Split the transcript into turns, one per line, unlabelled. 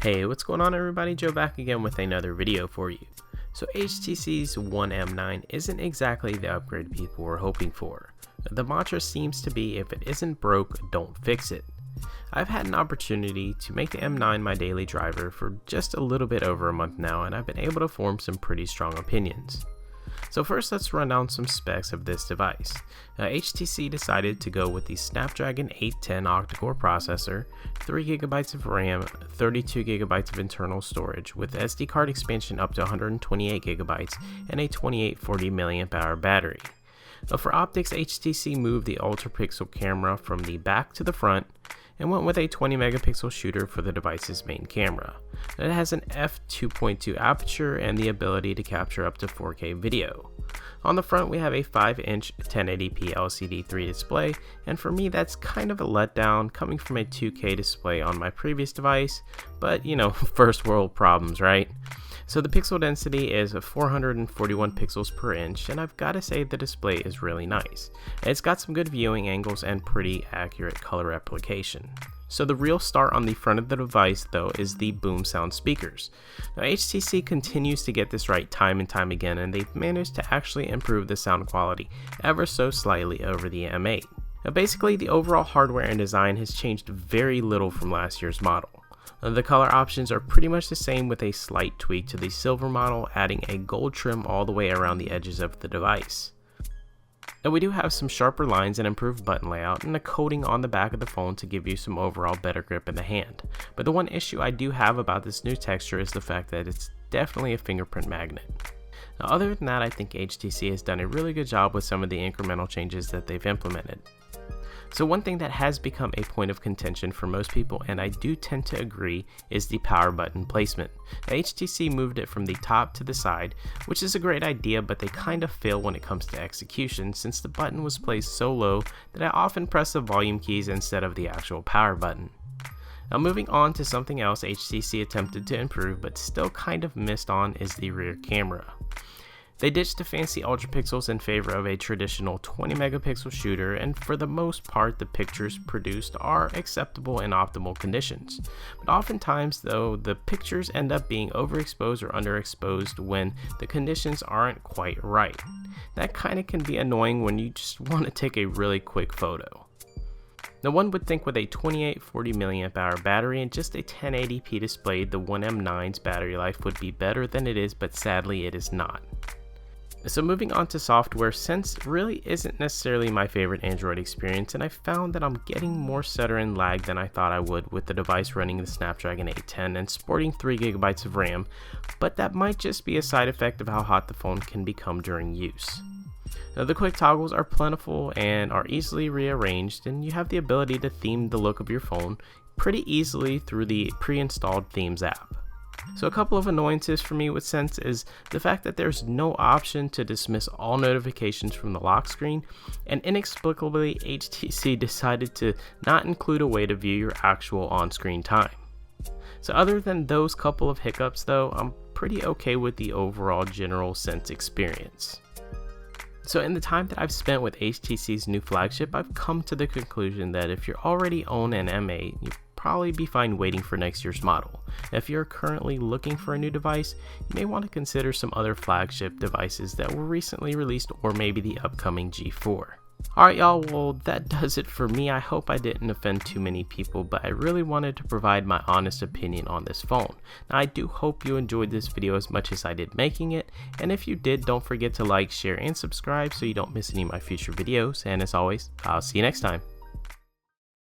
Hey, what's going on everybody? Joe back again with another video for you. So HTC's One M9 isn't exactly the upgrade people were hoping for. The mantra seems to be if it isn't broke, don't fix it. I've had an opportunity to make the M9 my daily driver for just a little bit over a month now, and I've been able to form some pretty strong opinions. So first, let's run down some specs of this device. HTC decided to go with the Snapdragon 810 octa-core processor, 3GB of RAM, 32GB of internal storage with SD card expansion up to 128GB and a 2840 mAh battery. For optics, HTC moved the ultra pixel camera from the back to the front and went with a 20 megapixel shooter for the device's main camera. It has an f2.2 aperture and the ability to capture up to 4K video. On the front we have a 5-inch 1080p LCD3 display, and for me that's kind of a letdown coming from a 2K display on my previous device, but you know, first world problems, right? So the pixel density is 441 pixels per inch, and I've got to say the display is really nice. It's got some good viewing angles and pretty accurate color replication. So the real star on the front of the device though is the boom sound speakers. Now HTC continues to get this right time and time again, and they've managed to actually improve the sound quality ever so slightly over the M8. Now basically the overall hardware and design has changed very little from last year's model. The color options are pretty much the same with a slight tweak to the silver model, adding a gold trim all the way around the edges of the device. Now we do have some sharper lines and improved button layout and a coating on the back of the phone to give you some overall better grip in the hand. But the one issue I do have about this new texture is the fact that it's definitely a fingerprint magnet. Now other than that, I think HTC has done a really good job with some of the incremental changes that they've implemented. So one thing that has become a point of contention for most people, and I do tend to agree, is the power button placement. Now, HTC moved it from the top to the side, which is a great idea, but they kind of fail when it comes to execution since the button was placed so low that I often press the volume keys instead of the actual power button. Now moving on to something else HTC attempted to improve but still kind of missed on is the rear camera. They ditched the fancy ultra pixels in favor of a traditional 20 megapixel shooter, and for the most part the pictures produced are acceptable in optimal conditions. But oftentimes though, the pictures end up being overexposed or underexposed when the conditions aren't quite right. That kind of can be annoying when you just want to take a really quick photo. Now one would think with a 2840 mAh battery and just a 1080p display, the One M9's battery life would be better than it is, but sadly it is not. So moving on to software, Sense really isn't necessarily my favorite Android experience, and I found that I'm getting more stutter and lag than I thought I would with the device running the Snapdragon 810 and sporting 3GB of RAM, but that might just be a side effect of how hot the phone can become during use. Now, the quick toggles are plentiful and are easily rearranged, and you have the ability to theme the look of your phone pretty easily through the pre-installed Themes app. So a couple of annoyances for me with Sense is the fact that there's no option to dismiss all notifications from the lock screen, and inexplicably HTC decided to not include a way to view your actual on-screen time. So other than those couple of hiccups though, I'm pretty okay with the overall general Sense experience. So in the time that I've spent with HTC's new flagship, I've come to the conclusion that if you already own an M8, you'd probably be fine waiting for next year's model. If you're currently looking for a new device, you may want to consider some other flagship devices that were recently released or maybe the upcoming G4. Alright y'all, well that does it for me. I hope I didn't offend too many people, but I really wanted to provide my honest opinion on this phone. Now I do hope you enjoyed this video as much as I did making it, and if you did, don't forget to like, share, and subscribe so you don't miss any of my future videos, and as always, I'll see you next time.